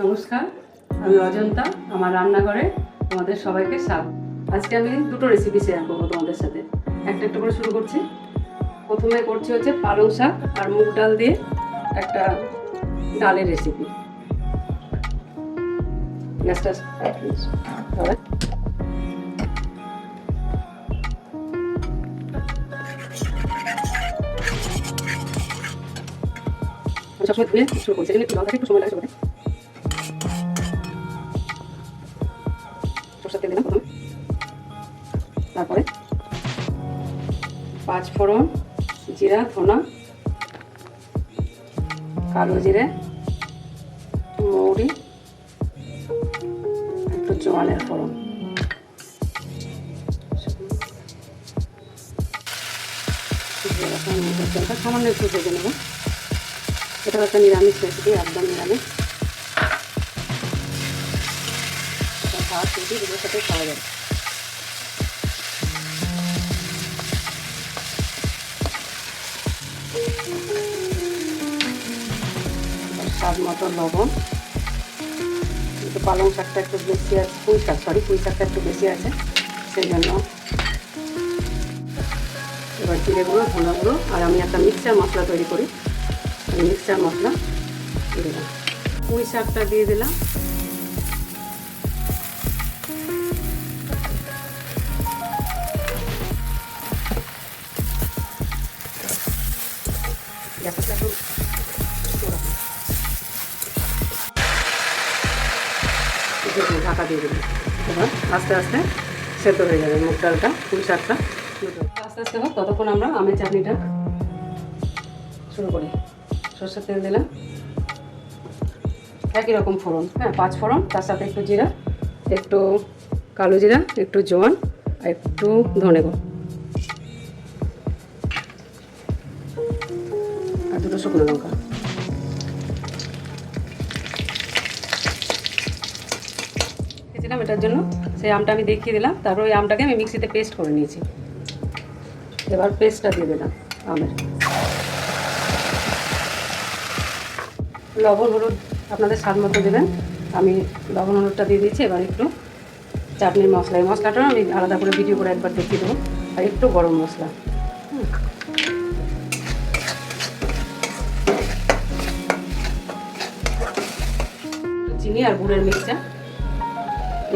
নমস্কার, আমি অজন্তা। আমার রান্নাঘরে তোমাদের সবাইকে স্বাগত। আজকে আমি দুটো রেসিপি শেয়ার করবো তোমাদের সাথে। একটা করে শুরু করছি। প্রথমে করছি হচ্ছে পালং শাক আর মুগ ডাল দিয়ে একটা ডালের রেসিপি। গ্যাসটা সবসময় ধুয়ে শুরু করছি, একটু জল থাকে, একটু সময় লাগে সবাই। সরষের তেল দিলাম প্রথমে, তারপরে 5 ফোড়ন, জিরা, ধনা, কালো জিরে, মৌরি, একটু জোয়ানের ফোড়ন। সামান্য একটু ভেজে নেব। এটা একটা নিরামিষ রেসিপি, একদম নিরামিষ। ভাত রুটি দুটোর সাথে খাওয়া যাবে। স্বাদ মতো লবণ। কিন্তু পালং শাকটা একটু বেশি আছে, পুঁই শাকটা একটু বেশি আছে, সেই জন্য। এবার জিরে গুঁড়ো, ধনা গুঁড়ো, আর আমি একটা মিক্সচার মশলা তৈরি করি। মিক্সচার মশলা দিলাম, পুঁই শাকটা দিয়ে দিলাম, ঢাকা দিয়ে দিলাম। এবার আস্তে আস্তে সেদ্ধ হয়ে যাবে মুগ ডালটা, পুঁই শাকটা। আস্তে আস্তে হোক, ততক্ষণ আমরা আমের চাটনিটা শুরু করি। সরষের তেল দিলাম, একই রকম ফোড়ন, 5 ফোড়ন, তার সাথে একটু জিরা, একটু কালো জিরা, একটু জোয়ান, আর একটু ধনে গুঁড়ো, আর দুটো শুকনো লঙ্কা। দিয়েছিলাম এটার জন্য, সেই আমটা আমি দেখিয়ে দিলাম। তারপর ওই আমটাকে আমি মিক্সিতে পেস্ট করে নিয়েছি। এবার পেস্টটা দিয়ে দিলাম আমের। লবণ হলুদ আপনাদের স্বাদ মতো দেবেন। আমি লবণ হলুদটা দিয়ে দিয়েছি। এবার একটু চাটনির মশলা, এই মশলাটা আমি আলাদা করে ভিডিও করে একবার দেখিয়ে দেবো। আর একটু গরম মশলা, চিনি আর গুড়ের মিক্সচার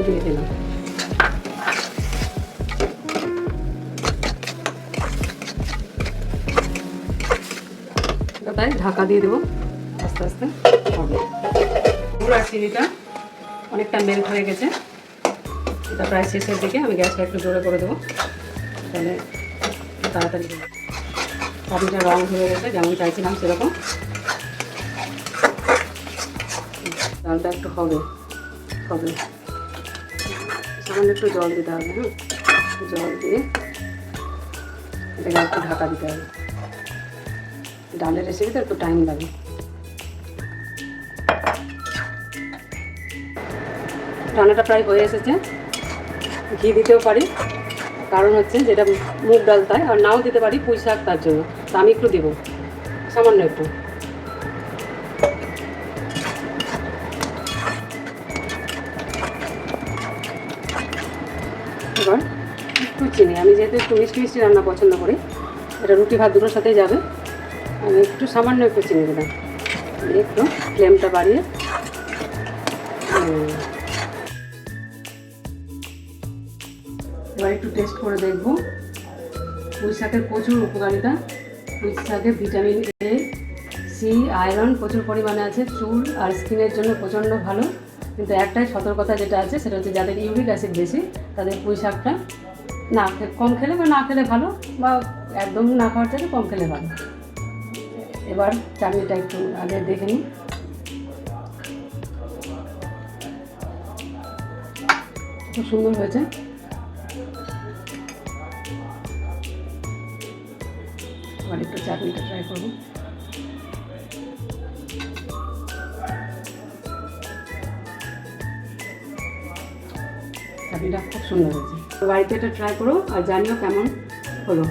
দিয়ে দিলাম। তাই ঢাকা দিয়ে দেবো, আস্তে আস্তে হবে। গুড় আর চিনিটা অনেকটা মেল্ট হয়ে গেছে। এটা প্রায় শেষের দিকে। আমি গ্যাসটা একটু জোরে করে দেবো, তাহলে তাড়াতাড়ি চাটনিটা রং হয়ে গেছে, যেমন চাইছিলাম সেরকম। ডালটা একটু হবে সামান্য একটু জল দিতে হবে। জল দিয়ে এটাকে একটু ঢাকা দিতে হবে। ডালের রেসিপিতে একটু টাইম লাগে। রান্নাটা প্রায় হয়ে এসেছে। ঘি দিতেও পারি, কারণ হচ্ছে যেটা মুগ ডাল তাই, আর নাও দিতে পারি পুঁই শাক, তার জন্য। তা আমি একটু দেবো, সামান্য একটু। এবার একটু চিনি, আমি যেহেতু একটু মিষ্টি মিষ্টি রান্না পছন্দ করি, এটা রুটি ভাত দুটোর সাথেই যাবে। আমি একটু সামান্য একটু চিনি দিলাম, একটু ফ্লেমটা বাড়িয়ে। এবার একটু টেস্ট করে দেখবো। পুঁই শাকের প্রচুর উপকারিতা। পুঁই শাকে ভিটামিন এ, সি, আয়রন প্রচুর পরিমাণে আছে। চুল আর স্কিনের জন্য প্রচণ্ড ভালো। কিন্তু একটাই সতর্কতা যেটা আছে, সেটা হচ্ছে যাদের ইউরিক অ্যাসিড বেশি, তাদের পুঁই শাকটা কম খেলে বা না খেলে ভালো, বা একদম না খাওয়ার চাইলে কম খেলে ভালো। এবার চাটনিটা একটু আগে দেখে নিই। খুব সুন্দর হয়েছে। এবার একটু চাটনিটা ট্রাই করবো। চাটনিটা খুব সুন্দর হয়েছে। বাড়িতে এটা ট্রাই করো আর জানিও কেমন হলো।